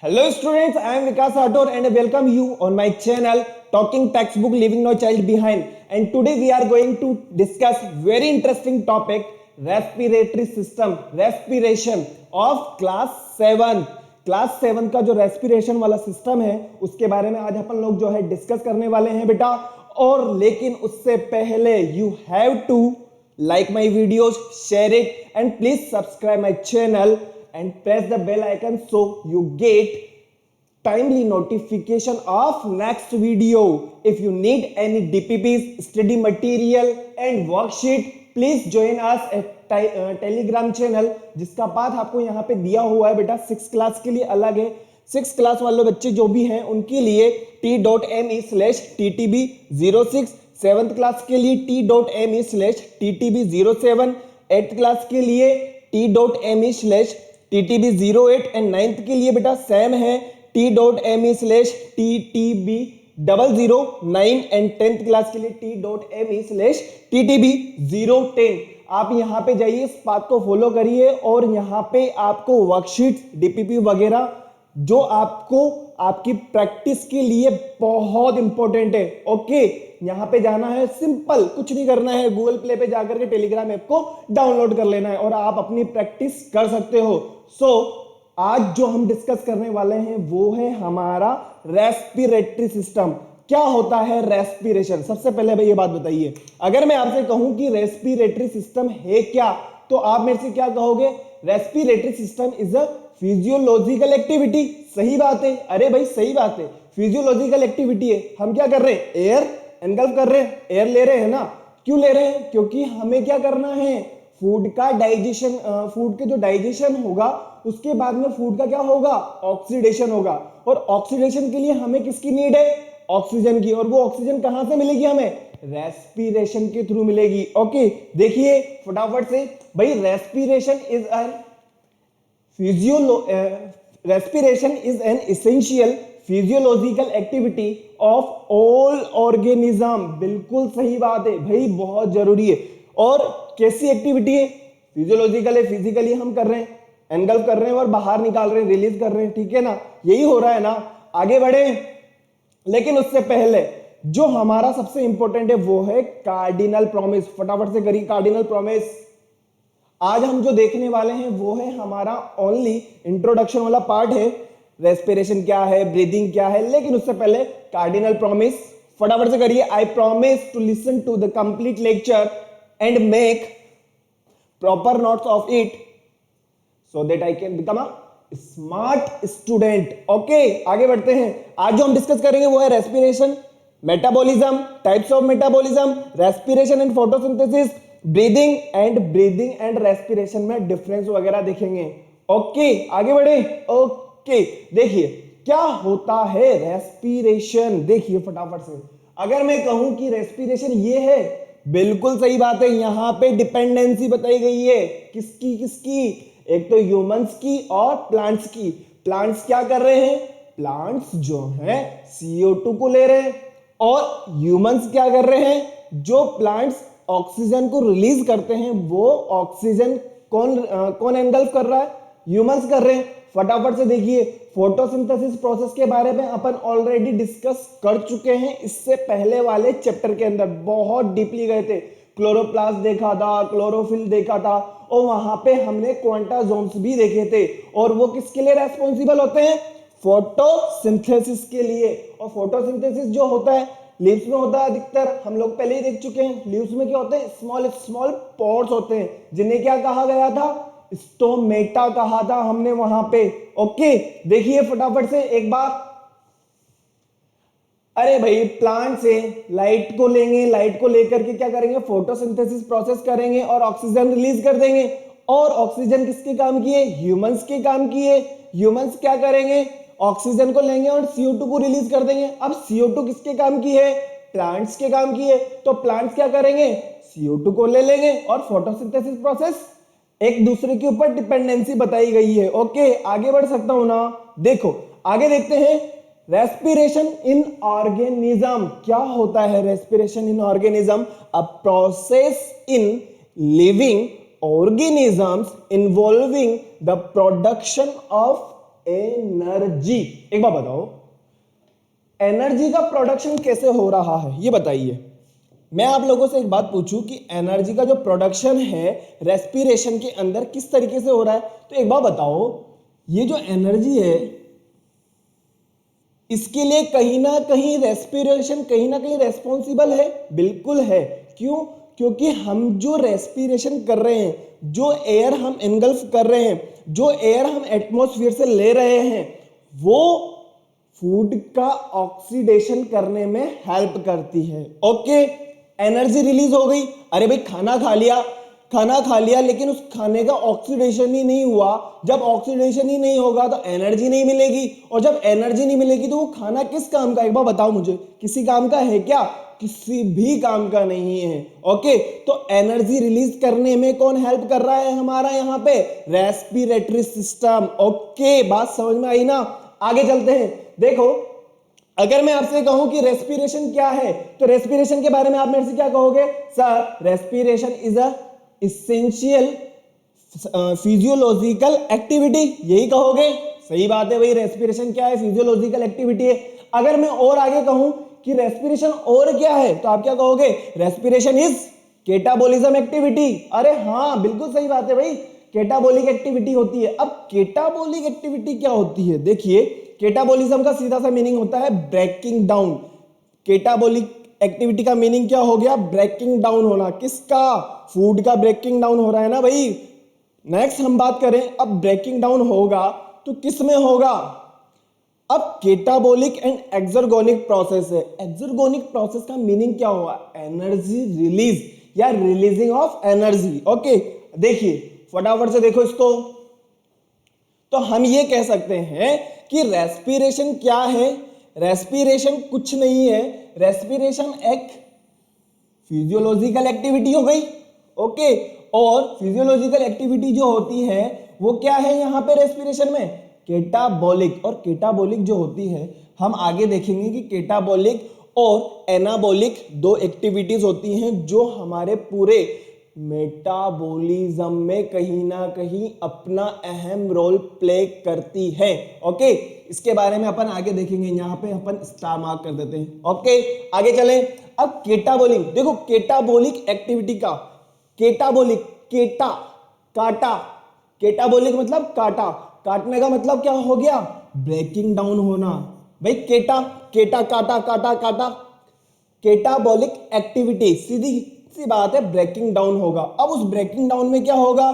Hello students, I am Vikas Ator and I welcome you on my channel Talking Textbook Leaving No Child Behind. And today we are going to discuss very interesting topic respiratory system, respiration of class 7. Class 7 का जो respiration वाला system है उसके बारे में आज अपन लोग जो है डिस्कस करने वाले हैं बेटा। और लेकिन उससे पहले you have to like my videos, share it and please subscribe my channel and press the bell icon so you get timely notification of next video. If you need any DPPs, study material and worksheet, please join us at Telegram channel जिसका path आपको यहाँ पे दिया हुआ है बेटा। 6 class के लिए अलग है, 6 क्लास वाले बच्चे जो भी हैं उनके लिए t.me/ttb06, 7th क्लास के लिए t.me/ttb07, 8th क्लास के लिए t.me/ttb08 एंड 9th के लिए बेटा सेम है t.me/ttb009 एंड 10th क्लास के लिए t.me/ttb010। आप यहाँ पे जाइए, इस पाथ को फॉलो करिए और यहाँ पे आपको वर्कशीट डीपीपी वगैरह जो आपको आपकी प्रैक्टिस के लिए बहुत इंपॉर्टेंट है। ओके, यहाँ पे जाना है, सिंपल कुछ नहीं करना है, गूगल प्ले पे जाकर के टेलीग्राम ऐप को डाउनलोड कर लेना है और आप अपनी प्रैक्टिस कर सकते हो। आज जो हम डिस्कस करने वाले हैं वो है हमारा रेस्पिरेटरी सिस्टम। क्या होता है रेस्पिरेशन? सबसे पहले भाई ये बात बताइए, अगर मैं आपसे कहूं कि रेस्पिरेटरी सिस्टम है क्या, तो आप मेरे से क्या कहोगे? Respiratory system is a physiological activity. सही बात है, अरे भाई सही बात है, फिजियोलॉजिकल एक्टिविटी है। हम क्या कर रहे हैं? एयर एनगल्फ कर रहे हैं, एयर ले रहे हैं ना। क्यों ले रहे हैं? क्योंकि हमें क्या करना है, फूड का डाइजेशन, फूड के जो डाइजेशन होगा उसके बाद में फूड का क्या होगा, ऑक्सीडेशन होगा। और ऑक्सीडेशन के लिए हमें किसकी नीड है? ऑक्सीजन की। और वो ऑक्सीजन कहां से मिलेगी हमें? रेस्पिरेशन के थ्रू मिलेगी। ओके, देखिए फटाफट से भाई, respiration is an essential physiological activity of all organism. बिल्कुल सही बात है भाई, बहुत जरूरी है। और कैसी एक्टिविटी है? फिजियोलॉजिकल है, फिजिकली हम कर रहे हैं, एनगल्फ कर रहे हैं और बाहर निकाल रहे हैं, रिलीज कर रहे हैं, ठीक है ना, यही हो रहा है ना। आगे बढ़े, लेकिन उससे पहले जो हमारा सबसे इंपॉर्टेंट है वो है कार्डिनल प्रॉमिस। फटाफट से करिए कार्डिनल प्रॉमिस। आज हम जो देखने वाले हैं वो है हमारा ओनली इंट्रोडक्शन वाला पार्ट है, रेस्पिरेशन क्या है, ब्रीदिंग क्या है, लेकिन उससे पहले कार्डिनल प्रॉमिस फटाफट से करिए। I promise to listen to the complete lecture and make proper notes of it so that I can become a smart student. Okay, आगे बढ़ते हैं। आज जो हम डिस्कस करेंगे वो है respiration, metabolism, types of metabolism, respiration and photosynthesis, breathing and respiration में डिफरेंस वगैरह देखेंगे। ओके, आगे बढ़े। ओके, देखिए क्या होता है रेस्पिरेशन। देखिए फटाफट से, अगर मैं कहूं कि रेस्पिरेशन ये है, बिल्कुल सही बात है। यहां पे डिपेंडेंसी बताई गई है, किसकी किसकी? एक तो ह्यूमंस की और प्लांट्स की। प्लांट्स क्या कर रहे हैं? प्लांट्स जो हैं CO2 को ले रहे हैं, और ह्यूमंस क्या कर रहे हैं? जो प्लांट्स ऑक्सीजन को रिलीज करते हैं वो ऑक्सीजन कौन एनगल्फ कर रहा है? ह्यूमंस कर रहे हैं। फटाफट से देखिए, फोटोसिंथेसिस प्रोसेस के बारे में अपन ऑलरेडी डिस्कस कर चुके हैं, इससे पहले वाले चैप्टर के अंदर बहुत डीपली गए थे। क्लोरोप्लास्ट देखा था, क्लोरोफिल देखा था, और वहां पे हमने क्वांटाजोम्स भी देखे थे। और वो किसके लिए रेस्पॉन्सिबल होते हैं? फोटोसिंथेसिस के लिए। और फोटोसिंथेसिस जो होता है लीव्स में होता है अधिकतर, हम लोग पहले ही देख चुके हैं। लीव्स में क्या होते हैं? स्मॉल स्मॉल पोर्स होते हैं, जिन्हें क्या कहा गया था? स्टोमेटा कहा था हमने वहां पे। ओके, देखिए फटाफट से एक बार। अरे भाई, प्लांट से लाइट को लेंगे, लाइट को लेकर के क्या करेंगे? फोटोसिंथेसिस प्रोसेस करेंगे और ऑक्सीजन रिलीज कर देंगे। और ऑक्सीजन किसके काम की है? ह्यूमंस के काम की है। ह्यूमंस क्या करेंगे? ऑक्सीजन को लेंगे और CO2 को रिलीज कर देंगे। अब CO2 किसके काम की है? प्लांट्स के काम की है। तो प्लांट्स क्या करेंगे? CO2 को ले लेंगे और फोटोसिंथेसिस प्रोसेस, एक दूसरे के ऊपर डिपेंडेंसी बताई गई है। ओके, आगे बढ़ सकता हूं ना? देखो आगे देखते हैं, रेस्पिरेशन इन ऑर्गेनिज्म। क्या होता है respiration in organism? A process in living organisms involving the production of energy. एक बार बताओ, एनर्जी का प्रोडक्शन कैसे हो रहा है ये बताइए। मैं आप लोगों से एक बात पूछूं कि एनर्जी का जो प्रोडक्शन है रेस्पिरेशन के अंदर किस तरीके से हो रहा है, तो एक बार बताओ, ये जो एनर्जी है इसके लिए कहीं ना कहीं रेस्पिरेशन कहीं ना कहीं रेस्पॉन्सिबल है, बिल्कुल है। क्यों? क्योंकि हम जो रेस्पिरेशन कर रहे हैं, जो एयर हम एनगल्फ कर रहे हैं, जो एयर हम एटमॉस्फेयर से ले रहे हैं, वो फूड का ऑक्सीडेशन करने में हेल्प करती है। ओके, एनर्जी रिलीज हो गई। अरे भाई, खाना खा लिया लेकिन उस खाने का ऑक्सीडेशन ही नहीं हुआ। जब ऑक्सीडेशन ही नहीं होगा तो एनर्जी नहीं मिलेगी, और जब एनर्जी नहीं मिलेगी तो वो खाना किस काम का, एक बार बताओ मुझे, किसी काम का है क्या? किसी भी काम का नहीं है। ओके, तो एनर्जी रिलीज करने में कौन हेल्प कर रहा है हमारा यहाँ पे? Respiratory system. ओके, बात समझ में आई ना? आगे चलते हैं। देखो, अगर मैं आपसे कहूं कि रेस्पिरेशन क्या है, तो रेस्पिरेशन के बारे में आप मेरे से क्या कहोगे? Sir, respiration is a essential physiological activity, यही कहोगे? सही बात है भाई, रेस्पिरेशन क्या है? फिजियोलॉजिकल एक्टिविटी है। अगर मैं और आगे कहूं कि रेस्पिरेशन और क्या है, तो आप क्या कहोगे? Respiration is catabolism activity. अरे हाँ, बिल्कुल सही बात है भाई, केटाबोलिक एक्टिविटी होती है। अब केटाबोलिक एक्टिविटी क्या होती है? देखिए, केटाबोलिज्म का सीधा सा मीनिंग होता है ब्रेकिंग डाउन। केटाबोलिक एक्टिविटी का मीनिंग क्या हो गया? ब्रेकिंग डाउन होना। किसका? फूड का ब्रेकिंग डाउन हो रहा है ना भाई। नेक्स्ट हम बात करें, अब ब्रेकिंग डाउन होगा तो किस में होगा? अब केटाबोलिक एंड एक्सर्गोनिक प्रोसेस है। एक्सर्गोनिक प्रोसेस का मीनिंग क्या हुआ? एनर्जी रिलीज या रिलीजिंग ऑफ एनर्जी। ओके, देखिए फटाफट से देखो इसको। तो हम ये कह सकते हैं कि रेस्पिरेशन क्या है? रेस्पिरेशन कुछ नहीं है, रेस्पिरेशन एक फिजियोलॉजिकल एक्टिविटी हो गई। ओके, और फिजियोलॉजिकल एक्टिविटी जो होती है वो क्या है यहाँ पे रेस्पिरेशन में? केटाबोलिक। और केटाबोलिक जो होती है, हम आगे देखेंगे कि केटाबोलिक और एनाबोलिक दो एक्टिविटीज होती हैं जो हमारे पूरे मेटाबॉलिज्म में कहीं ना कहीं अपना अहम रोल प्ले करती है। ओके, इसके बारे में अपन आगे देखेंगे, यहाँ पे अपन स्टार मार्क कर देते हैं। ओके, आगे चलें। अब केटाबोलिक, देखो केटाबोलिक एक्टिविटी का, केटाबोलिक, केटा, काटा, केटाबोलिक मतलब काटा, काटने का मतलब क्या हो गया? ब्रेकिंग डाउन होना। भाई केटा, केटा, काटा, काटा, काटा, केटाबोलिक एक्टिविटी, सीधी सी बात है, ब्रेकिंग डाउन होगा। अब उस ब्रेकिंग डाउन में क्या होगा?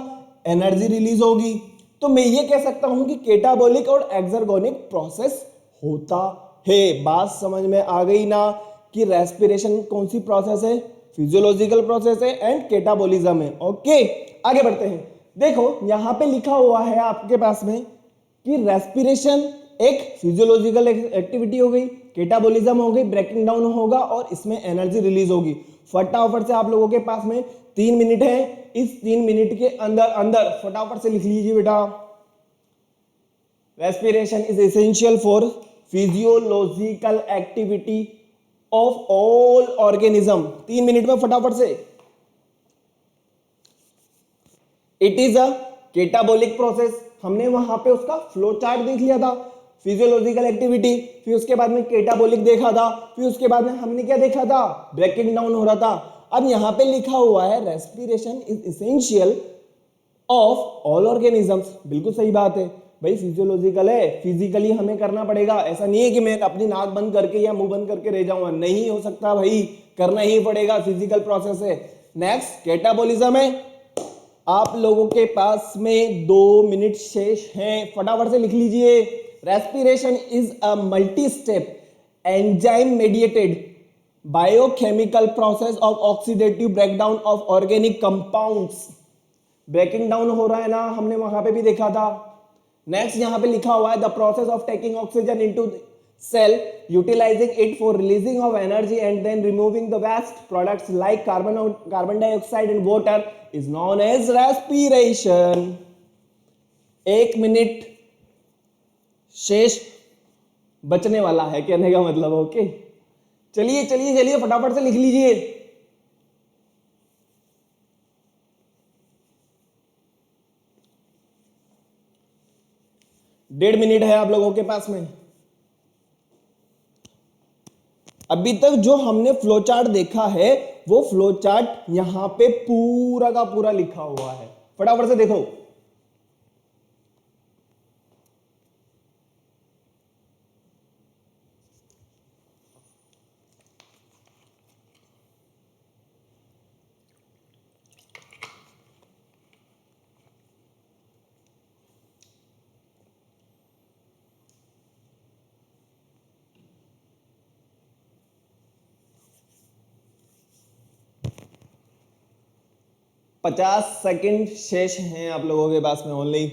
एनर्जी रिलीज होगी। तो मैं ये कह सकता हूं कि केटाबोलिक और एक्सर्गोनिक प्रोसेस होता है। बात समझ में आ गई ना कि रेस्पिरेशन कौन सी प्रोसेस है? फिजियोलॉजिकल प्रोसेस है एंड केटाबोलिज्म है। ओके, आगे बढ़ते हैं। देखो यहां पे लिखा हुआ है आपके पास में कि रेस्पिरेशन एक फिजियोलॉजिकल एक्टिविटी हो गई, केटाबोलिज्म हो गई, ब्रेकिंग डाउन होगा और इसमें एनर्जी रिलीज होगी। फटाफट से आप लोगों के पास में 3 मिनट है, इस 3 मिनट के अंदर अंदर फटाफट से लिख लीजिए बेटा। Respiration is essential for physiological activity of all organism. 3 minute में फटाफट से। इट इज अ केटाबोलिक प्रोसेस, हमने वहां पे उसका फ्लो चार्ट देख लिया था। फिजियोलॉजिकल एक्टिविटी, फिर उसके बाद में केटाबोलिक देखा था, फिर उसके बाद में हमने क्या देखा था? ब्रेकिंग डाउन हो रहा था। अब यहां पे लिखा हुआ है respiration is essential of all organisms. बिल्कुल सही बात है भाई, फिजियोलॉजिकल है, फिजिकली हमें करना पड़ेगा। ऐसा नहीं है कि मैं अपनी नाक बंद करके या मुंह बंद करके रह जाऊंगा, नहीं हो सकता भाई, करना ही पड़ेगा, फिजिकल प्रोसेस है। नेक्स्ट केटाबोलिज्म है। आप लोगों के पास में 2 मिनट शेष हैं, फटाफट से लिख लीजिए। Respiration is a multi step enzyme mediated biochemical process of oxidative breakdown of organic compounds. Breaking down हो रहा है ना, हमने वहां पे भी देखा था। नेक्स्ट यहां पे लिखा हुआ है the process of taking oxygen into cell, utilizing it for releasing of energy and then removing the waste products like carbon dioxide and water is known as respiration. 1 minute शेष बचने वाला है कहने का मतलब। ओके, चलिए चलिए चलिए फटाफट से लिख लीजिए। 1.5 मिनट है आप लोगों के पास में। अभी तक जो हमने फ्लो चार्ट देखा है वो फ्लो चार्ट यहां पे पूरा का पूरा लिखा हुआ है, फटाफट से देखो। पचास सेकंड शेष हैं आप लोगों के पास में ओनली।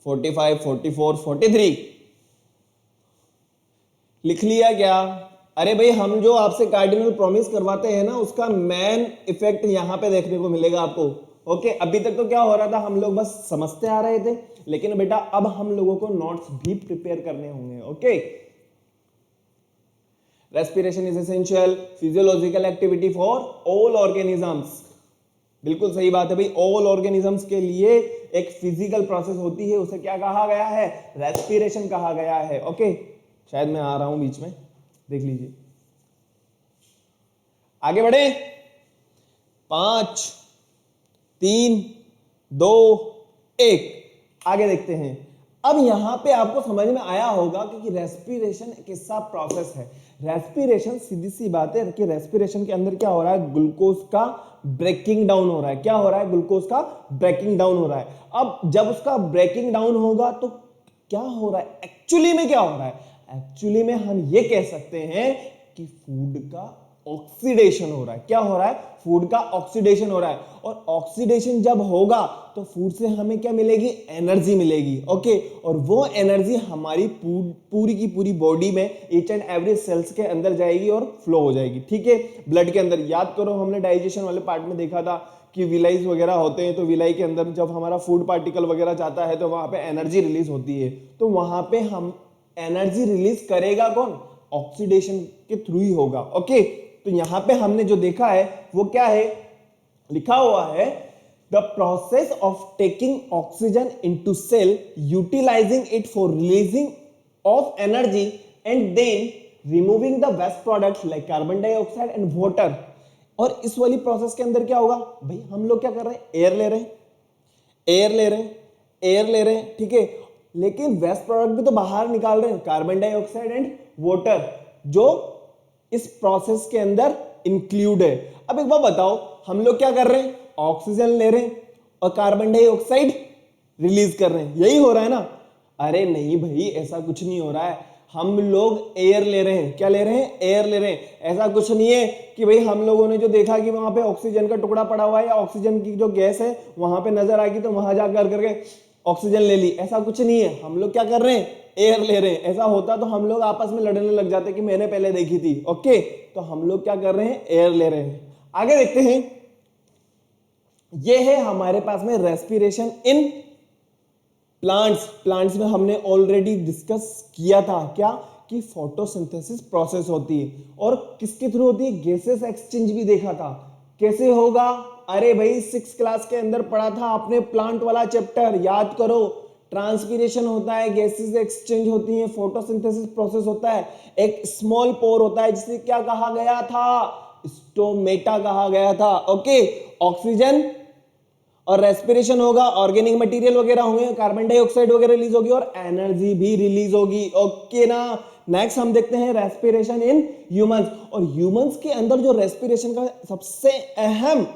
45, 44, 43 लिख लिया क्या? अरे भाई हम जो आपसे कार्डिनल प्रॉमिस करवाते हैं ना उसका मेन इफेक्ट यहां पे देखने को मिलेगा आपको। ओके, अभी तक तो क्या हो रहा था, हम लोग बस समझते आ रहे थे, लेकिन बेटा अब हम लोगों को नोट्स भी प्रिपेयर करने होंगे। Okay, respiration is essential physiological activity for all organisms. बिल्कुल सही बात है भाई, ऑल ऑर्गेनिजम्स के लिए एक फिजिकल प्रोसेस होती है, उसे क्या कहा गया है? रेस्पिरेशन कहा गया है। ओके, शायद मैं आ रहा हूं बीच में, देख लीजिए। आगे बढ़े। 5, 3, 2, 1 आगे देखते हैं। अब यहां पे आपको समझ में आया होगा कि रेस्पिरेशन एक ऐसा प्रोसेस है। रेस्पिरेशन सीधी सी बात है कि रेस्पिरेशन के अंदर क्या हो रहा है? ग्लूकोज का ब्रेकिंग डाउन हो रहा है। क्या हो रहा है? ग्लूकोज का ब्रेकिंग डाउन हो रहा है। अब जब उसका ब्रेकिंग डाउन होगा तो क्या हो रहा है? एक्चुअली में क्या हो रहा है? एक्चुअली में हम ये कह सकते हैं कि फूड का ऑक्सीडेशन हो रहा है। क्या हो रहा है? फूड का ऑक्सीडेशन हो रहा है। और ऑक्सीडेशन जब होगा तो फूड से हमें क्या मिलेगी? एनर्जी मिलेगी। ओके, और वो एनर्जी हमारी पूरी की पूरी बॉडी में ईच एंड एवरी सेल्स के अंदर जाएगी और फ्लो हो जाएगी। ठीक है, ब्लड के अंदर। याद करो हमने डाइजेशन वाले पार्ट में देखा था कि विलाइज वगैरह होते हैं, तो विलाई के अंदर जब हमारा फूड पार्टिकल वगैरह जाता है तो वहां पे एनर्जी रिलीज होती है। तो वहां पे हम एनर्जी रिलीज करेगा कौन? ऑक्सीडेशन के थ्रू ही होगा। ओके, तो यहां पे हमने जो देखा है वो क्या है? लिखा हुआ है the process of taking oxygen into cell utilising it for releasing of energy and then removing the waste products like carbon dioxide and water. और इस वाली प्रोसेस के अंदर क्या होगा भाई? हम लोग क्या कर रहे हैं? एयर ले रहे हैं, एयर ले रहे हैं, एयर ले रहे हैं। ठीक है, लेकिन वेस्ट प्रोडक्ट भी तो बाहर निकाल रहे हैं, कार्बन डाइऑक्साइड एंड वाटर, जो इस प्रोसेस के अंदर इंक्लूड है। अब एक बात बताओ, हम लोग क्या कर रहे हैं? ऑक्सीजन ले रहे हैं और कार्बन डाइऑक्साइड रिलीज कर रहे हैं, यही हो रहा है ना? अरे नहीं भाई, ऐसा कुछ नहीं हो रहा है। हम लोग एयर ले रहे हैं। क्या ले रहे हैं? एयर ले रहे हैं। ऐसा कुछ नहीं है कि भाई हम लोगों ने जो देखा कि वहां पे ऑक्सीजन का टुकड़ा पड़ा हुआ है या ऑक्सीजन की जो गैस है वहां पे नजर आएगी तो वहां जाकर करके ऑक्सीजन ले ली, ऐसा कुछ नहीं है। हम लोग क्या कर रहे हैं? एयर ले रहे हैं। ऐसा होता तो हम लोग आपस में लड़ने लग जाते कि मैंने पहले देखी थी। ओके, तो हम लोग क्या कर रहे हैं? एयर ले रहे हैं। आगे देखते हैं। यह है हमारे पास में रेस्पिरेशन इन प्लांट्स। प्लांट्स में हमने ऑलरेडी डिस्कस किया था क्या? कि फोटोसिंथेसिस प्रोसेस होती है और किसके थ्रू होती है? गैसेस एक्सचेंज भी देखा था। कैसे होगा? अरे भाई 6th क्लास के अंदर पढ़ा था आपने प्लांट वाला चैप्टर, याद करो। ट्रांसपीरेशन होता है, गैसेस एक्सचेंज होती हैं, फोटोसिंथेसिस प्रोसेस होता है, एक स्मॉल पोर होता है जिसे क्या कहा गया था? स्टोमेटा कहा गया था। ओके, ऑक्सीजन और रेस्पिरेशन होगा, ऑर्गेनिक मटेरियल वगैरह होंगे, कार्बन डाइऑक्साइड वगैरह रिलीज होगी और एनर्जी भी रिलीज होगी। ओके ना? नेक्स्ट हम देखते हैं रेस्पिरेशन इन ह्यूमंस। और ह्यूमंस के अंदर जो रेस्पिरेशन का सबसे अहम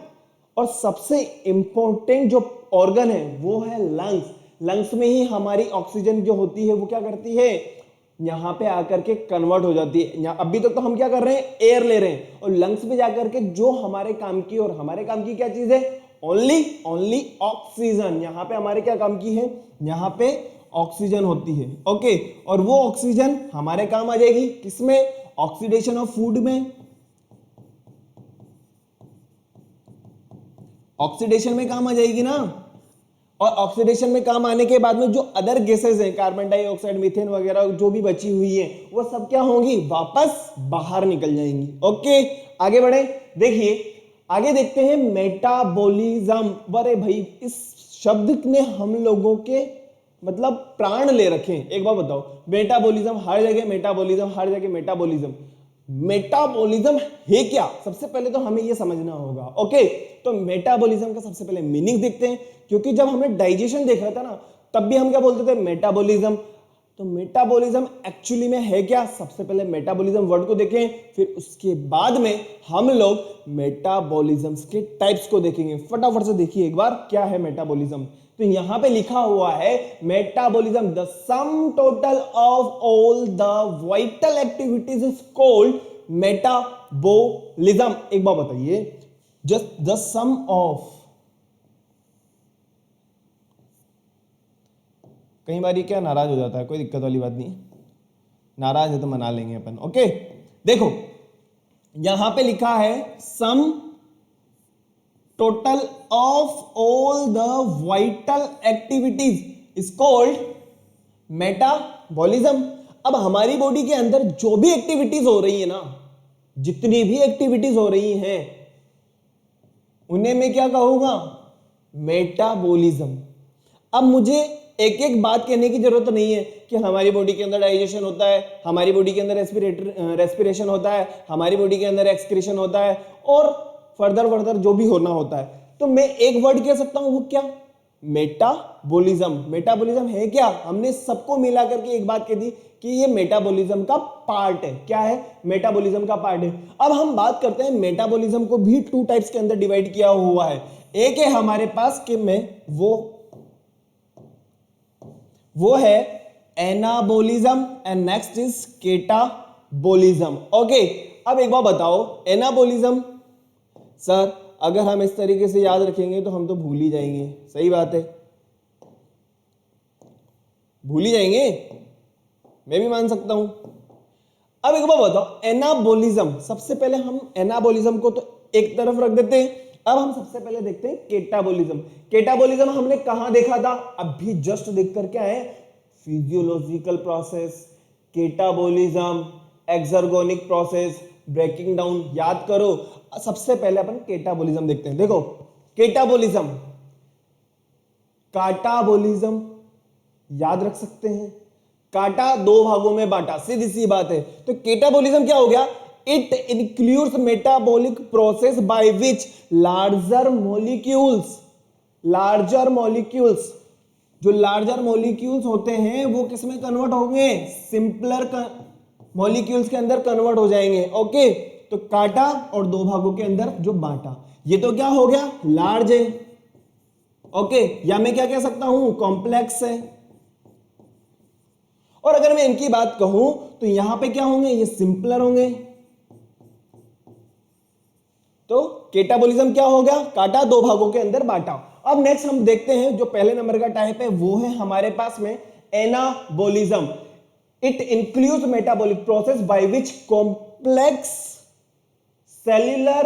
और सबसे इंपॉर्टेंट जो ऑर्गन है वो है लंग्स। लंग्स में ही हमारी ऑक्सीजन जो होती है वो क्या करती है? यहां पे आकर के कन्वर्ट हो जाती है। अभी तक तो हम क्या कर रहे हैं? एयर ले रहे हैं, और लंग्स में जाकर के जो हमारे काम की, और हमारे काम की क्या चीज है? Only oxygen. यहां पे हमारे क्या काम की है? यहां पे ऑक्सीजन होती है। ओके, और वो ऑक्सीजन हमारे काम आ जाएगी किसमें? ऑक्सीडेशन ऑफ फूड में। ऑक्सीडेशन में काम आ जाएगी ना। और ऑक्सीडेशन में काम आने के बाद में जो अदर गैसेस हैं, कार्बन डाइऑक्साइड, मीथेन वगैरह जो भी बची हुई है, वो सब क्या होंगी? वापस बाहर निकल जाएंगी। ओके, आगे बढ़े। देखिए आगे देखते हैं मेटाबॉलिज्म। अरे भाई इस शब्द ने हम लोगों के मतलब प्राण ले रखे हैं। एक बार बताओ, मेटाबॉलिज्म हर जगह, मेटाबॉलिज्म हर जगह, मेटाबॉलिज्म मेटाबॉलिज्म है क्या? सबसे पहले तो हमें यह समझना होगा। ओके, तो मेटाबॉलिज्म का सबसे पहले मीनिंग देखते हैं, क्योंकि जब हमें डाइजेशन देखा था ना, तब भी हम क्या बोलते थे? मेटाबॉलिज्म। तो मेटाबॉलिज्म एक्चुअली में है क्या? सबसे पहले मेटाबॉलिज्म वर्ड को देखें, फिर उसके बाद में हम लोग मेटाबॉलिज्म्स के टाइप्स को देखेंगे। फटाफट से देखिए एक बार, क्या है मेटाबॉलिज्म। तो यहां पे लिखा हुआ है metabolism, the sum total of all the vital activities is called metabolism. एक बार बताइए, जस्ट द सम ऑफ, कई बार ये क्या नाराज हो जाता है, कोई दिक्कत वाली बात नहीं है, नाराज है तो मना लेंगे अपन। ओके, देखो यहां पे लिखा है sum total of all the vital activities is called metabolism. अब हमारी बॉडी के अंदर जो भी एक्टिविटीज हो रही है ना, जितनी भी एक्टिविटीज हो रही हैं, उन्हें मैं क्या कहूंगा? मेटाबॉलिज्म। अब मुझे एक एक बात कहने की जरूरत नहीं है कि हमारी बॉडी के अंदर डाइजेशन होता है, हमारी बॉडी के अंदर रेस्पिरेशन होता है, हमारी बॉडी के अंदर एक्सक्रीशन होता है, और फर्दर जो भी होना होता है। तो मैं एक वर्ड कह सकता हूं, वो क्या? मेटाबॉलिज्म। मेटाबॉलिज्म है क्या? हमने सबको मिला करके एक बात कह दी कि ये मेटाबॉलिज्म का पार्ट है। क्या है? मेटाबॉलिज्म का पार्ट है। अब हम बात करते हैं, मेटाबॉलिज्म को भी टू टाइप्स के अंदर डिवाइड किया हुआ है। एक है हमारे पास कि मैं वो है anabolism, and next is catabolism. Okay, अब एक बार बताओ, एनाबोलिज्म सर अगर हम इस तरीके से याद रखेंगे तो हम तो भूल ही जाएंगे। सही बात है, भूल ही जाएंगे, मैं भी मान सकता हूं। अब एक बार बताओ, एनाबोलिज्म, सबसे पहले हम एनाबोलिज्म को तो एक तरफ रख देते हैं। अब हम सबसे पहले देखते हैं केटाबोलिज्म। केटाबोलिज्म हमने कहां देखा था? अभी जस्ट देख करके आए, physiological process, catabolism, exergonic process, breaking down, याद करो। सबसे पहले अपन केटाबोलिज्म देखते हैं। देखो केटाबोलिज्म, काटाबोलिज्म याद रख सकते हैं, काटा दो भागों में बांटा, सीधी सी बात है। तो केटाबोलिज्म क्या हो गया? It includes metabolic process by which larger molecules, जो लार्जर मॉलिक्यूल्स होते हैं वो किसमें कन्वर्ट होंगे? सिंपलर मॉलिक्यूल्स के अंदर कन्वर्ट हो जाएंगे। ओके, तो काटा और दो भागों के अंदर जो बांटा, ये तो क्या हो गया? लार्ज है। ओके, या मैं क्या कह सकता हूं? कॉम्प्लेक्स है। और अगर मैं इनकी बात कहूं तो यहां पे क्या होंगे? ये सिंपलर होंगे। तो केटाबोलिज्म क्या हो गया? काटा दो भागों के अंदर बांटा। अब नेक्स्ट हम देखते हैं, जो पहले नंबर का टाइप है वो है हमारे पास में anabolism. It includes metabolic process by which complex cellular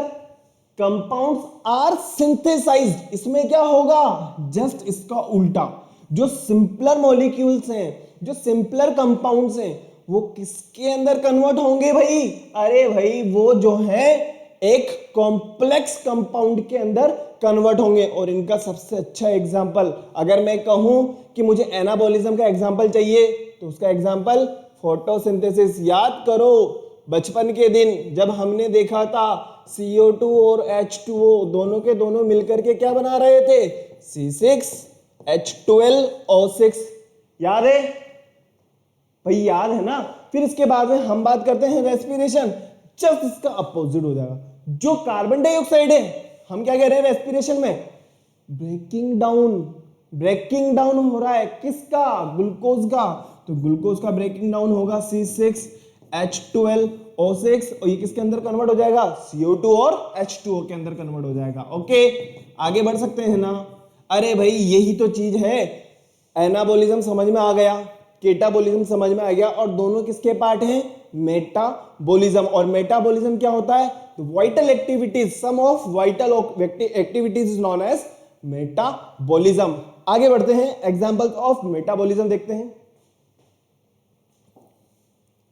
compounds are synthesised. इसमें क्या होगा? जस्ट इसका उल्टा। जो सिंपलर मॉलिक्यूल्स हैं, जो सिंपलर कंपाउंड्स हैं, वो किसके अंदर कन्वर्ट होंगे भाई? अरे भाई वो जो है एक कॉम्प्लेक्स कंपाउंड के अंदर कन्वर्ट होंगे। और इनका सबसे अच्छा एग्जांपल, अगर मैं कहूं कि मुझे एनाबॉलिज्म का एग्जांपल चाहिए, तो उसका एग्जांपल फोटोसिंथेसिस। याद करो बचपन के दिन जब हमने देखा था CO2 और H2O दोनों के दोनों मिलकर के क्या बना रहे थे? C6H12O6। याद है भाई? याद है ना? फिर इसके बाद में हम बात करते हैं रेस्पिरेशन। जस्ट इसका अपोजिट हो जाएगा। जो कार्बन डाइऑक्साइड है, हम क्या कह रहे हैं रेस्पिरेशन में? ब्रेकिंग डाउन हो रहा है। किसका? ग्लूकोज का। तो ग्लूकोज का ब्रेकिंग डाउन होगा C6H12O6, और ये किसके अंदर कन्वर्ट हो जाएगा? CO2 और H2O के अंदर कन्वर्ट हो जाएगा। ओके, आगे बढ़ सकते हैं ना? अरे भाई यही तो चीज है। एनाबोलिज्म समझ में आ गया, केटाबोलिज्म समझ में आ गया, और दोनों किसके पार्ट हैं? मेटाबोलिज्म। और मेटाबोलिज्म क्या होता है? Vital activities, some of vital activities is known as metabolism. आगे बढ़ते हैं, एग्जांपल्स ऑफ मेटाबोलिज्म देखते हैं।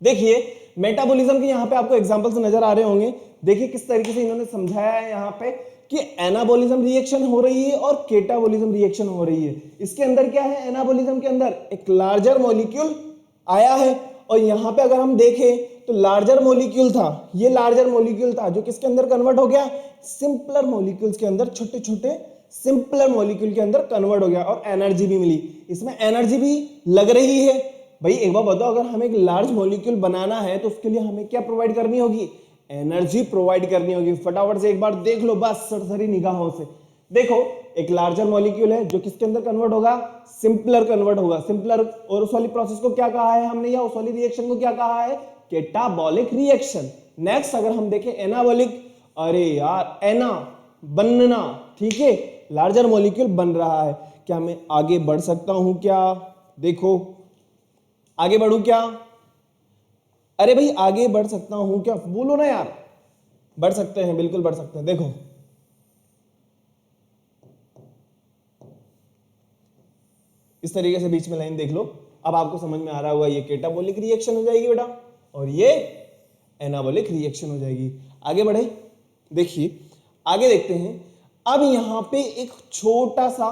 देखिए मेटाबॉलिज्म के यहां पे आपको एग्जांपल्स नजर आ रहे होंगे। देखिए किस तरीके से इन्होंने समझाया है यहां पे कि एनाबॉलिज्म रिएक्शन हो रही है और कैटाबॉलिज्म रिएक्शन हो रही है। इसके अंदर क्या है, एनाबॉलिज्म के अंदर एक लार्जर मॉलिक्यूल आया है और यहां पे अगर हम देखें तो लार्जर मॉलिक्यूल था, ये लार्जर मॉलिक्यूल था जो किसके अंदर कन्वर्ट हो गया, सिंपलर मॉलिक्यूल्स के अंदर, छोटे छोटे सिंपलर मॉलिक्यूल के अंदर कन्वर्ट हो गया और एनर्जी भी मिली। इसमें एनर्जी भी लग रही है। भाई एक बार बताओ, अगर हमें एक लार्ज मॉलिक्यूल बनाना है तो उसके लिए हमें क्या प्रोवाइड करनी होगी, एनर्जी प्रोवाइड करनी होगी। फटाफट से एक बार देख लो बस सरसरी निगाहों से। देखो एक लार्जर मॉलिक्यूल है जो किसके अंदर कन्वर्ट होगा, सिंपलर कन्वर्ट होगा, सिंपलर। और उस वाली प्रोसेस को क्या कहा है हमने, या उस वाली रिएक्शन को क्या कहा है, कैटाबॉलिक रिएक्शन। नेक्स्ट अगर हम देखें एनाबॉलिक, अरे यार एना बनना, ठीक है, लार्जर मॉलिक्यूल बन रहा है। क्या मैं आगे बढ़ सकता हूं क्या, देखो आगे बढ़ू क्या, अरे भाई आगे बढ़ सकता हूं क्या, बोलो ना यार, बढ़ सकते हैं, बिल्कुल बढ़ सकते हैं। देखो इस तरीके से बीच में लाइन देख लो, अब आपको समझ में आ रहा होगा ये कैटाबॉलिक रिएक्शन हो जाएगी बेटा और ये एनाबॉलिक रिएक्शन हो जाएगी। आगे बढ़े, देखिए आगे देखते हैं। अब यहां पे एक छोटा सा,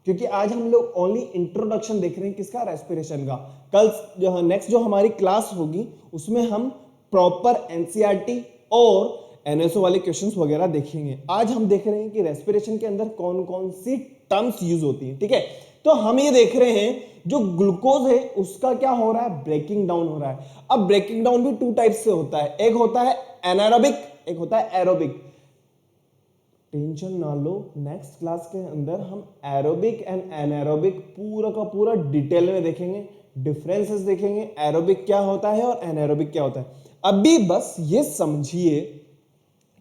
क्योंकि आज हम लोग ओनली इंट्रोडक्शन देख रहे हैं किसका, रेस्पिरेशन का। कल जो नेक्स्ट जो हमारी क्लास होगी उसमें हम प्रॉपर एनसीईआरटी और एनएसओ वाले क्वेश्चंस वगैरह देखेंगे। आज हम देख रहे हैं कि रेस्पिरेशन के अंदर कौन कौन सी टर्म्स यूज होती हैं, ठीक है। तो हम ये देख रहे हैं जो ग्लूकोज है उसका क्या हो रहा है, ब्रेकिंग डाउन हो रहा है। अब ब्रेकिंग डाउन भी टू टाइप से होता है, एक होता है एनारोबिक, एक होता है एरोबिक। टेंशन ना लो, नेक्स्ट क्लास के अंदर हम एरोबिक एंड एनारोबिक पूरा का पूरा डिटेल में देखेंगे, डिफरेंसेस देखेंगे, एरोबिक क्या होता है और एनारोबिक क्या होता है। अभी बस ये समझिए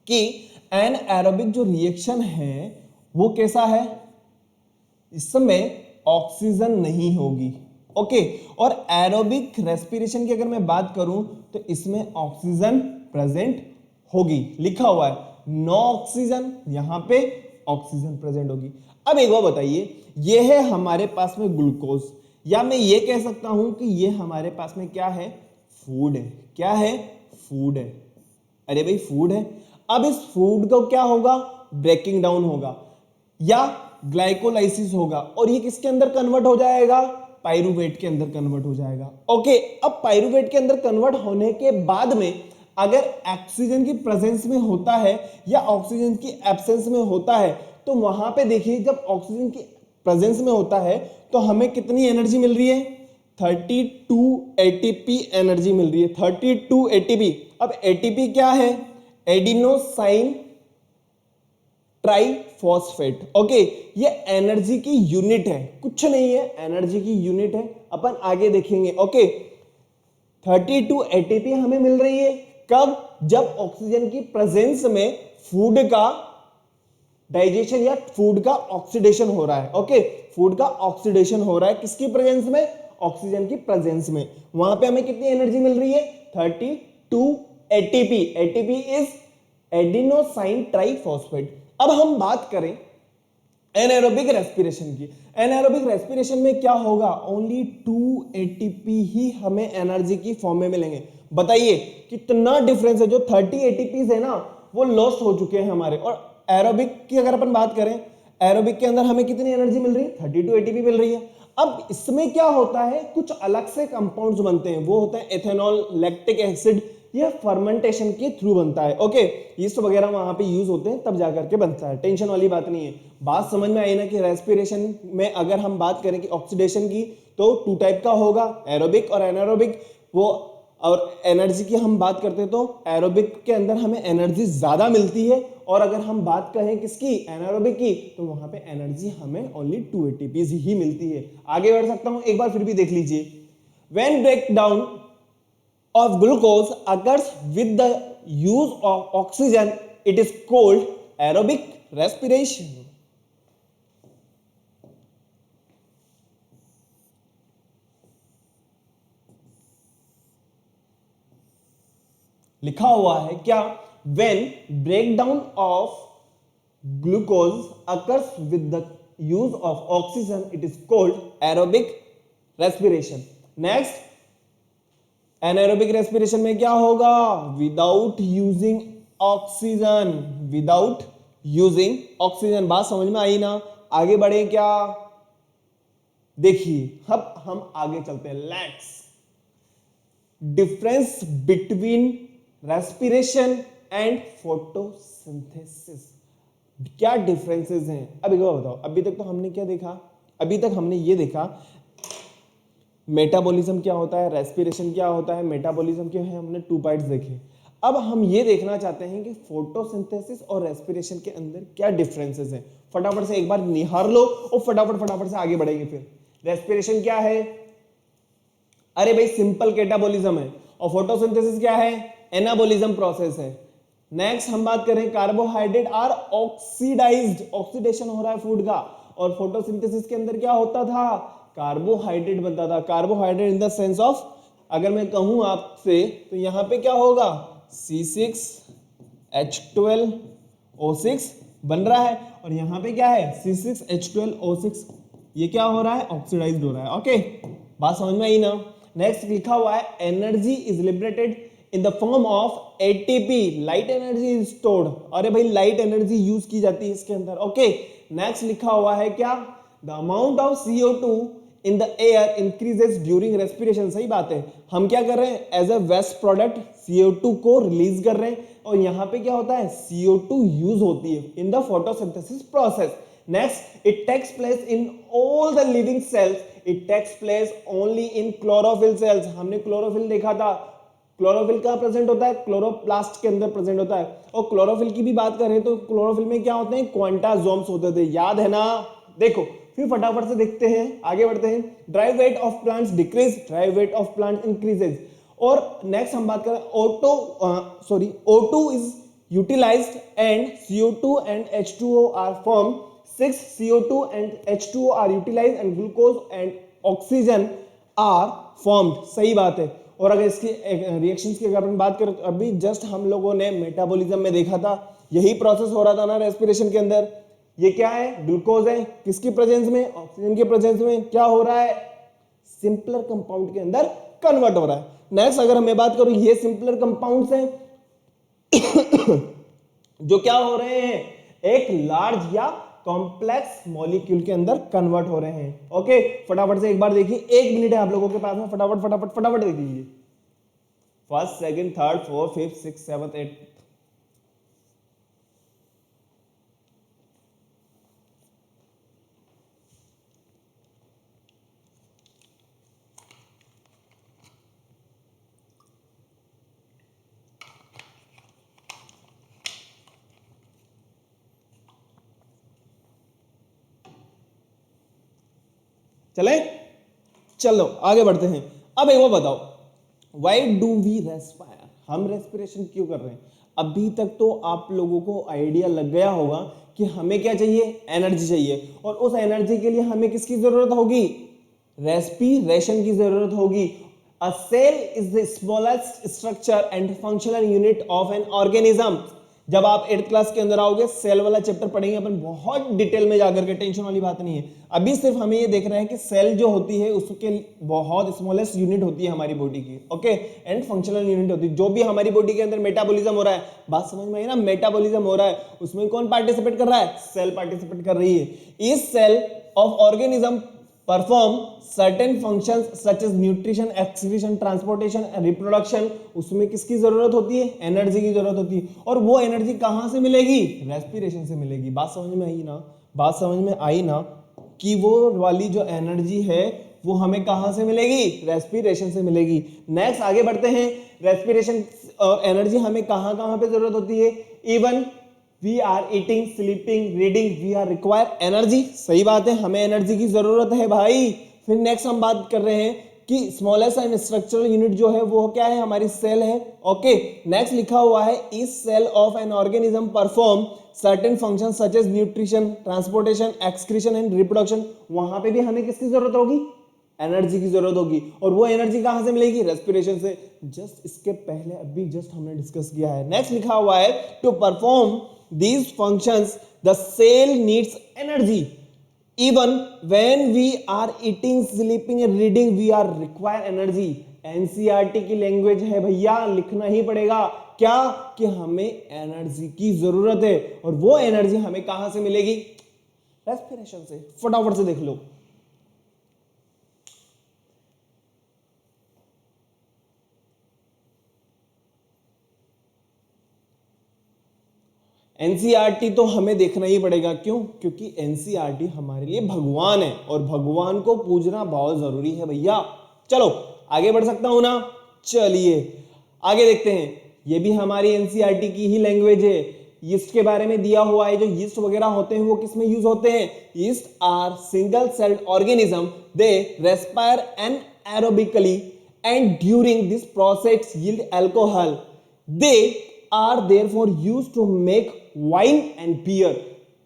कि एनारोबिक जो रिएक्शन है वो कैसा है, इसमें ऑक्सीजन नहीं होगी, ओके। और एरोबिक रेस्पिरेशन की अगर मैं बात करूं तो इसमें ऑक्सीजन प्रेजेंट होगी, लिखा हुआ है नो ऑक्सीजन, यहां पे ऑक्सीजन प्रेजेंट होगी। अब एक बार बताइए, ये है हमारे पास में ग्लूकोज, या मैं ये कह सकता हूं कि ये हमारे पास में क्या है, फूड है। क्या है, फूड है। अरे भाई फूड है। अब इस फूड को क्या होगा, ब्रेकिंग डाउन होगा या ग्लाइकोलाइसिस होगा और ये किसके अंदर कन्वर्ट हो जाएगा, पाइरूवेट के अंदर कन्वर्ट हो जाएगा, ओके। अब पाइरूवेट के अंदर कन्वर्ट होने के बाद में अगर ऑक्सीजन की प्रेजेंस में होता है या ऑक्सीजन की एब्सेंस में होता है, तो वहां पे देखिए जब ऑक्सीजन की प्रेजेंस में होता है तो हमें कितनी एनर्जी मिल रही है, 32 एटीपी एनर्जी मिल रही है, 32 एटीपी। अब एटीपी क्या है, एडिनोसाइन ट्राइफॉस्फेट, ओके। ये एनर्जी की यूनिट है, कुछ नहीं है, एनर्जी की यूनिट है, अपन आगे देखेंगे, ओके। 32 एटीपी हमें मिल रही है, कब, जब ऑक्सीजन की प्रेजेंस में फूड का डाइजेशन या फूड का ऑक्सीडेशन हो रहा है, ओके। फूड का ऑक्सीडेशन हो रहा है किसकी प्रेजेंस में, ऑक्सीजन की प्रेजेंस में। वहां पे हमें कितनी एनर्जी मिल रही है, 32 ATP. ATP is adenosine triphosphate. अब हम बात करें एनारोबिक रेस्पिरेशन की। एनारोबिक रेस्पिरेशन में क्या होगा, ओनली 2 एटीपी ही हमें एनर्जी की फॉर्म में मिलेंगे। बताइए कितना डिफरेंस है, जो 30 एटीपीज है ना वो लॉस्ट हो चुके हैं हमारे। और एरोबिक की अगर अपन बात करें, एरोबिक के अंदर हमें कितनी एनर्जी मिल रही है, 32 एटीपी मिल रही है। अब इसमें क्या होता है, कुछ अलग से कंपाउंड्स बनते हैं, वो होता है एथेनॉल, लैक्टिक एसिड, ये फर्मेंटेशन के थ्रू बनता है, ओके। यीस्ट वगैरह वहां पे यूज होते हैं तब जाकर के बनता है, टेंशन वाली बात नहीं है। बात समझ में आई ना कि रेस्पिरेशन में अगर हम बात करें कि ऑक्सीडेशन की, तो 2 टाइप का होगा, एरोबिक और एनारोबिक। वो और एनर्जी की हम बात करते हैं तो एरोबिक के अंदर हमें एनर्जी ज्यादा मिलती है, और अगर हम बात करें किसकी, एनारोबिक की, तो वहां पे एनर्जी हमें ओनली 2 एटीपीज ही मिलती है। आगे बढ़ सकता हूं, एक बार फिर भी देख लीजिए। When break down of glucose occurs with the use of oxygen, it is called aerobic respiration. लिखा हुआ है क्या, when breakdown of glucose occurs with the use of oxygen, it is called aerobic respiration. Next, anaerobic respiration में क्या होगा, without using oxygen, without using oxygen. बात समझ में आई ना? आगे बढ़े क्या? देखिए अब हम आगे चलते हैं। Let's difference between respiration and photosynthesis. क्या डिफरेंसेस हैं? अब एक बार बताओ, अभी तक तो हमने क्या देखा? अभी तक हमने ये देखा मेटाबॉलिज्म क्या होता है, रेस्पिरेशन क्या होता है, मेटाबॉलिज्म क्या है, हमने 2 पार्ट्स देखे। अब हम ये देखना चाहते हैं कि फोटोसिंथेसिस और रेस्पिरेशन के अंदर क्या डिफरेंसेस हैं। फटाफट से एक बार निहार लो और फटाफट से आगे बढ़ेंगे। फिर रेस्पिरेशन क्या है? अरे भाई सिंपल कैटाबॉलिज्म है। और फोटोसिंथेसिस क्या है? एनाबॉलिज्म प्रोसेस है। नेक्स्ट हम बात करें कार्बोहाइड्रेट आर ऑक्सीडाइज्ड, ऑक्सीडेशन हो रहा है फूड का। और फोटोसिंथेसिस के अंदर क्या होता था? कार्बोहाइड्रेट बनता था। Carbohydrate in the sense of, अगर मैं कहूं आपसे तो यहां पे क्या होगा? C6H12O6 बन रहा है और यहां पे क्या है? C6H12O6। ये क्या हो रहा है? ऑक्सीडाइज्ड हो रहा है। ओके, बात समझ में आई ना? नेक्स्ट लिखा हुआ है energy is liberated in the form of ATP, light energy is stored. अरे भाई लाइट एनर्जी यूज की जाती है इसके अंदर। ओके, नेक्स्ट लिखा हुआ है क्या? The amount of CO2 in the air increases during respiration. सही बात है, हम क्या कर रहे हैं? As a waste product CO2 को रिलीज कर रहे हैं और यहां पे क्या होता है? CO2 यूज होती है in the photosynthesis process. Next, it takes place in all the living cells, it takes place only in chlorophyll cells. हमने क्लोरोफिल देखा था। क्लोरोफिल कहां प्रेजेंट होता है? क्लोरोप्लास्ट के अंदर प्रेजेंट होता है। और क्लोरोफिल की भी बात करें तो क्लोरोफिल में क्या होते हैं? क्वांटासोम्स होते थे, याद है ना? देखो फिर फटाफट से देखते हैं, आगे बढ़ते हैं। Dry weight of plants decrease, dry weight of plant increases. और नेक्स्ट हम बात करें O2 is utilized and CO2 and H2O are formed. 6 CO2 and H2O are utilized and glucose and oxygen are formed. सही बात है। और अगर इसकी रिएक्शंस की अगर हम बात करें तो अभी जस्ट हम लोगों ने मेटाबॉलिज्म में देखा था, यही प्रोसेस हो रहा था ना रेस्पिरेशन के अंदर। ये क्या है? ग्लूकोज है, किसकी प्रेजेंस में? ऑक्सीजन के प्रेजेंस में क्या हो रहा है? सिंपलर कंपाउंड के अंदर कन्वर्ट हो रहा है। नेक्स्ट अगर मैं बात करूं, ये सिंपलर कंपाउंड्स हैं जो क्या हो रहे हैं? एक लार्ज या कॉम्प्लेक्स मॉलिक्यूल के अंदर कन्वर्ट हो रहे हैं। ओके, फटाफट से एक बार देखिए, 1 मिनट है आप लोगों के पास में, फटाफट देख लीजिए। First, second, third, fourth, fifth, six, seventh, eight. चले, चलो आगे बढ़ते हैं। अब एक बार बताओ, वाई डू वी रेस्पायर? हम रेस्पिरेशन क्यों कर रहे हैं? अभी तक तो आप लोगों को आइडिया लग गया होगा कि हमें क्या चाहिए? एनर्जी चाहिए। और उस एनर्जी के लिए हमें किसकी जरूरत होगी? रेस्पिरेशन की जरूरत होगी। A cell is the smallest structure and functional unit of an organism. जब आप 8th क्लास के अंदर आओगे, सेल वाला चैप्टर पढ़ेंगे अपन बहुत डिटेल में जाकर के, टेंशन वाली बात नहीं है। अभी सिर्फ हमें ये देख रहे हैं कि सेल जो होती है उसके बहुत स्मॉलेस्ट यूनिट होती है हमारी बॉडी की। ओके, एंड फंक्शनल यूनिट होती है। जो भी हमारी बॉडी के अंदर मेटाबॉलिज्म हो रहा है, बात समझ में आई ना? मेटाबॉलिज्म हो रहा है, उसमें कौन पार्टिसिपेट कर रहा है? सेल पार्टिसिपेट कर रही है। इस cell of organism perform certain functions such as nutrition, excretion, transportation, reproduction. उसमें किसकी जरूरत होती है? एनर्जी की जरूरत होती है। और वो एनर्जी कहां से मिलेगी? रेस्पिरेशन से मिलेगी। बात समझ में आई ना? बात समझ में आई ना कि वो वाली जो एनर्जी है वो हमें कहां से मिलेगी? रेस्पिरेशन से मिलेगी। नेक्स्ट आगे बढ़ते हैं। रेस्पिरेशन और एनर्जी हमें कहां कहां पे जरूरत होती है? Even we are eating, sleeping, reading, we are require energy. सही बात है, हमें एनर्जी की जरूरत है भाई। फिर नेक्स्ट हम बात कर रहे हैं कि स्मॉलेस्ट एंड स्ट्रक्चरल यूनिट जो है वो क्या है? हमारी सेल है। ओके, नेक्स्ट लिखा हुआ है इस cell of an organism perform certain function such as nutrition, transportation, excretion and reproduction. वहां पे भी हमें किसकी जरूरत होगी? एनर्जी की जरूरत होगी। और वो एनर्जी कहां से मिलेगी? रेस्पिरेशन से। जस्ट इसके पहले अभी जस्ट हमने डिस्कस किया है। नेक्स्ट लिखा हुआ है to perform these functions the cell needs energy. Even when we are eating, sleeping and reading, we are require energy. NCERT की लैंग्वेज है भैया, लिखना ही पड़ेगा। क्या कि हमें एनर्जी की जरूरत है, और वो एनर्जी हमें कहां से मिलेगी? रेस्पिरेशन से। फटाफट से देख लो। एनसीईआरटी तो हमें देखना ही पड़ेगा। क्यों? क्योंकि एनसीईआरटी हमारे लिए भगवान है, और भगवान को पूजना बहुत जरूरी है भैया। चलो आगे बढ़ सकता हूं ना? चलिए आगे देखते हैं। ये भी हमारी एनसीईआरटी की ही लैंग्वेज है। यीस्ट के बारे में दिया हुआ है। जो यीस्ट वगैरह होते हैं वो किसमें यूज होते हैं? Yeast are single celled organism, they respire anaerobically and during this process yield alcohol, they are therefore used to make wine and beer.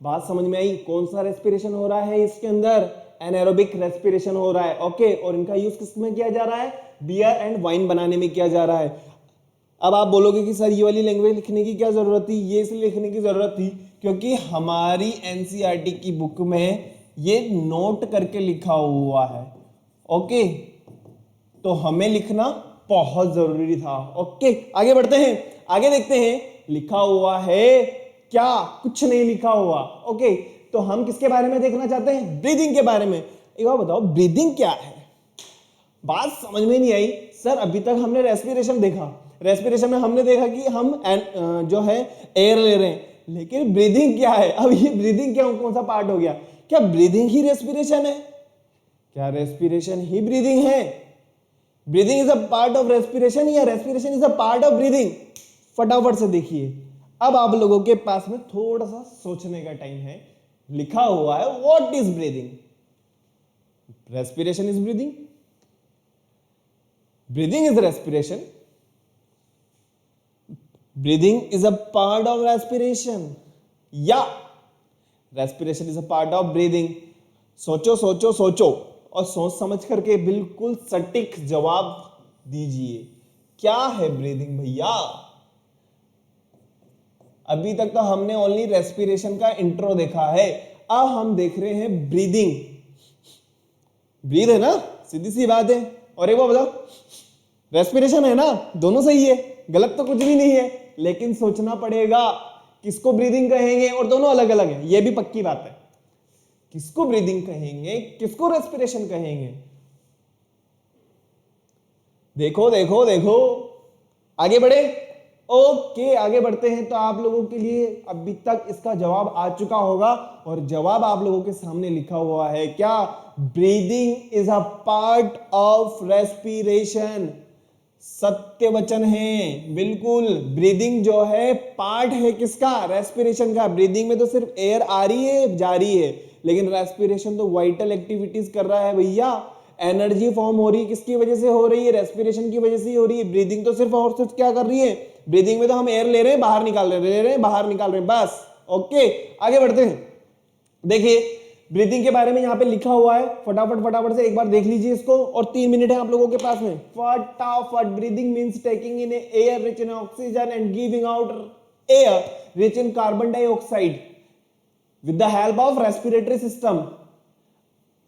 बात समझ में आई? कौन सा रेस्पिरेशन हो रहा है इसके अंदर? एनारोबिक रेस्पिरेशन हो रहा है। ओके, और इनका यूज किस में किया जा रहा है? बियर एंड वाइन बनाने में किया जा रहा है। अब आप बोलोगे कि सर ये वाली लैंग्वेज लिखने की क्या जरूरत थी? ये इसलिए लिखने की जरूरत थी क्योंकि हमारी एनसीईआरटी की बुक में ये नोट करके लिखा हुआ है। ओके, तो हमें लिखना बहुत जरूरी था। ओके, आगे बढ़ते हैं। आगे देखते हैं लिखा हुआ है क्या? कुछ नहीं लिखा हुआ। ओके, तो हम किसके बारे में देखना चाहते हैं? ब्रीदिंग के बारे में। एक बार बताओ, ब्रीदिंग क्या है? बात समझ में नहीं आई सर। अभी तक हमने रेस्पिरेशन देखा, रेस्पिरेशन में हमने देखा कि हम जो है एयर ले रहे हैं, लेकिन ब्रीदिंग क्या है? अब ये ब्रीदिंग क्या, कौन सा पार्ट हो गया? क्या ब्रीदिंग ही रेस्पिरेशन है? क्या रेस्पिरेशन ही ब्रीदिंग है? Breathing is a part of respiration या respiration is a part of breathing? फटाफट से देखिए। अब आप लोगों के पास में थोड़ा सा सोचने का टाइम है। लिखा हुआ है what is breathing? Respiration is breathing, breathing is respiration, breathing is a part of respiration, या respiration is a part of breathing? सोचो सोचो सोचो, और सोच समझ करके बिल्कुल सटीक जवाब दीजिए। क्या है ब्रीदिंग भैया? अभी तक तो हमने ओनली रेस्पिरेशन का इंट्रो देखा है, अब हम देख रहे हैं ब्रीदिंग। ब्रीद है ना, सीधी सी बात है। और एक बार बताओ, रेस्पिरेशन है ना, दोनों सही है, गलत तो कुछ भी नहीं है। लेकिन सोचना पड़ेगा किसको ब्रीदिंग कहेंगे, और दोनों अलग अलग है, ये भी पक्की बात है। किसको ब्रीदिंग कहेंगे, किसको रेस्पिरेशन कहेंगे? देखो देखो देखो, आगे बढ़े। ओके, आगे बढ़ते हैं। तो आप लोगों के लिए अभी तक इसका जवाब आ चुका होगा, और जवाब आप लोगों के सामने लिखा हुआ है क्या? Breathing is a part of respiration. सत्य वचन है, बिल्कुल। ब्रीदिंग जो है पार्ट है किसका? रेस्पिरेशन का। ब्रीदिंग में तो सिर्फ एयर आ रही है, जा रही है, लेकिन रेस्पिरेशन तो वाइटल एक्टिविटीज कर रहा है भैया। एनर्जी फॉर्म हो रही है, किसकी वजह से हो रही है? रेस्पिरेशन की वजह से ही हो रही है। ब्रीदिंग तो सिर्फ और सिर्फ क्या कर रही है? ब्रीदिंग में तो हम एयर ले रहे हैं, बाहर निकाल रहे हैं, ले रहे हैं, बाहर निकाल रहे हैं, बस। ओके, आगे बढ़ते हैं। देखिए ब्रीदिंग के बारे में यहाँ पे लिखा हुआ है, फटाफट फटाफट से एक बार देख लीजिए इसको, और 3 मिनट है आप लोगों के पास में। फटाफट। Breathing means taking in air rich in oxygen and giving out air rich in carbon dioxide with the help of respiratory system.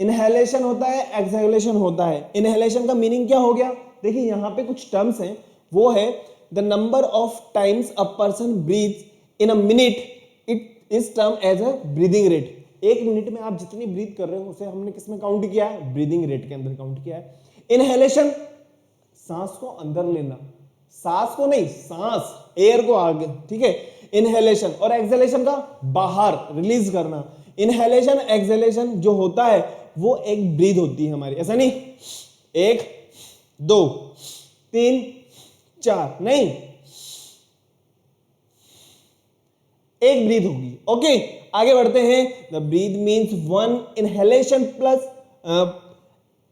Inhalation होता है, एक्सहेलेशन होता है। इनहेलेशन का मीनिंग क्या हो गया? देखिए यहाँ पे कुछ टर्म्स हैं, वो है the number of times a person breathes in a minute, it is term as a breathing rate. 1 minute में आप जितनी ब्रीथ कर रहे हो उसे हमने किसमें काउंट किया है? ब्रीदिंग रेट के अंदर काउंट किया है। इनहेलेशन, सांस को अंदर लेना, सांस को नहीं, सांस, एयर को आगे, ठीक है, इनहेलेशन। और एक्सहेलेशन का बाहर रिलीज करना। इनहेलेशन एक्सहेलेशन जो होता है वो एक ब्रीथ होती है हमारी, ऐसा नहीं 1 2 3 4 नहीं, एक ब्रीथ होगी। ओके, आगे बढ़ते हैं। The breath means 1 inhalation plus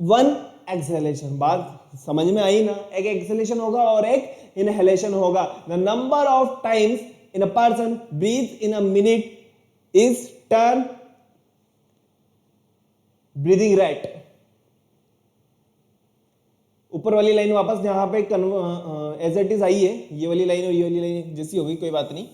1 exhalation. बात समझ में आई ना? एक एक्सहेलेशन होगा और एक इनहेलेशन होगा। The number of times in a person breath in a minute is term breathing rate. ऊपर वाली लाइन वापस यहाँ पे एज इट इज आई है, ये वाली लाइन और ये वाली लाइन जैसी होगी, कोई बात नहीं।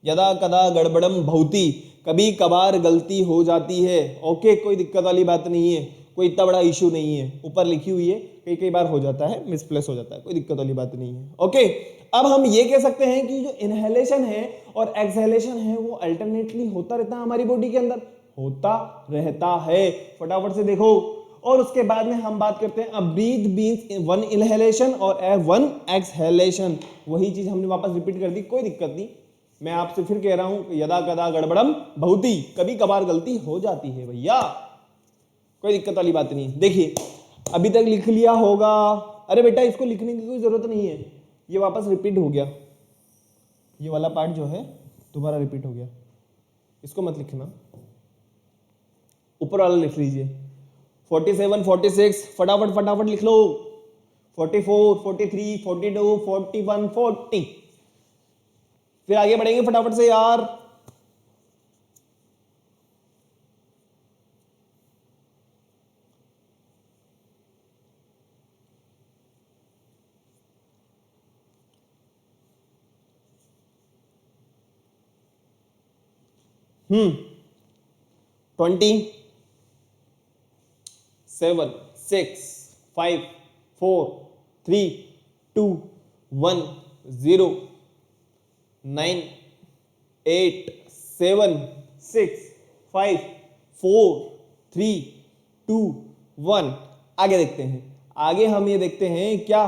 यदा कदा गड़बड़म भवति, कभी कभार गलती हो जाती है। ओके, कोई दिक्कत वाली बात नहीं है। कोई इतना बड़ा इशू नहीं है, ऊपर लिखी हुई है, कई कई बार हो जाता है, मिसप्लेस हो जाता है, कोई दिक्कत वाली बात नहीं है। ओके, अब हम ये कह सकते हैं कि जो इनहेलेशन है और एक्सहेलेशन है वो अल्टरनेटली होता रहता है हमारी बॉडी के अंदर, होता रहता है। फटाफट से देखो, और उसके बाद में हम बात करते हैं अब ब्रीथ मींस वन इनहेलेशन और वन एक्सहेलेशन। वही चीज हमने वापस रिपीट कर दी, कोई दिक्कत नहीं। मैं आपसे फिर कह रहा हूं यदा कदा गड़बड़म बहुती, कभी कभार गलती हो जाती है भैया, कोई दिक्कत वाली बात नहीं। देखिए अभी तक लिख लिया होगा, अरे बेटा इसको लिखने की कोई जरूरत नहीं है, ये वापस रिपीट हो गया, ये वाला पार्ट जो है दोबारा रिपीट हो गया, इसको मत लिखना, ऊपर वाला लिख लीजिए। 47, 46 फटाफट फटाफट लिख लो, 44, 43, 42, 41, 40। फिर आगे बढ़ेंगे फटाफट से यार। हम्म 20, 7, 6, 5, 4, 3, 2, 1, 0, 9, 8, 7, 6, 5, 4, 3, 2, 1। आगे देखते हैं, आगे हम ये देखते हैं क्या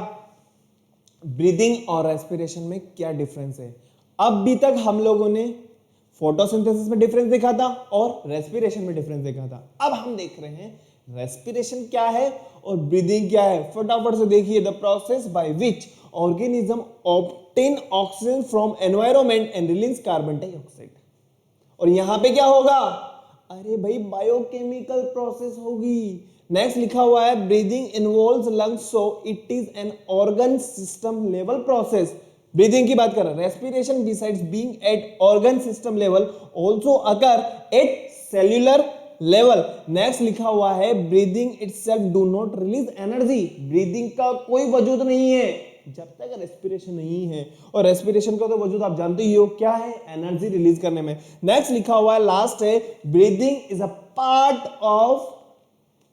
ब्रीदिंग और रेस्पिरेशन में क्या डिफरेंस है। अब भी तक हम लोगों ने फोटोसिंथेसिस में डिफरेंस देखा था और रेस्पिरेशन में डिफरेंस देखा था। अब हम देख रहे हैं रेस्पिरेशन क्या है और ब्रीदिंग क्या है। फटाफट से देखिए, the process by which organism obtain oxygen from environment and release carbon dioxide. और यहां पे क्या होगा, अरे भाई बायोकेमिकल प्रोसेस होगी। नेक्स्ट लिखा हुआ है breathing involves lungs, so it is an organ system level process. Breathing की बात कर रहे हैं। Respiration besides being at organ system level also occur at cellular level. Next लिखा हुआ है breathing itself do not release energy. Breathing का कोई वजूद नहीं है जब तक रेस्पिरेशन नहीं है, और रेस्पिरेशन का तो वजूद आप जानते ही हो क्या है, एनर्जी रिलीज करने में। नेक्स्ट लिखा हुआ है लास्ट है breathing is a part of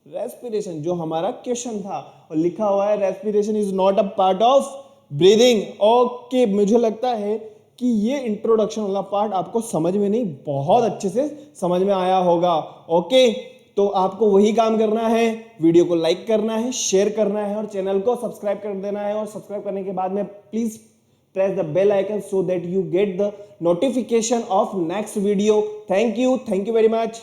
respiration, जो हमारा क्वेश्चन था, और लिखा हुआ है respiration is not a part of breathing. Okay, मुझे लगता है कि ये इंट्रोडक्शन वाला पार्ट आपको समझ में नहीं, बहुत अच्छे से समझ में आया होगा। ओके, तो आपको वही काम करना है, वीडियो को लाइक करना है, शेयर करना है और चैनल को सब्सक्राइब कर देना है। और सब्सक्राइब करने के बाद में please press the bell icon so that you get the notification of next video. Thank you very much.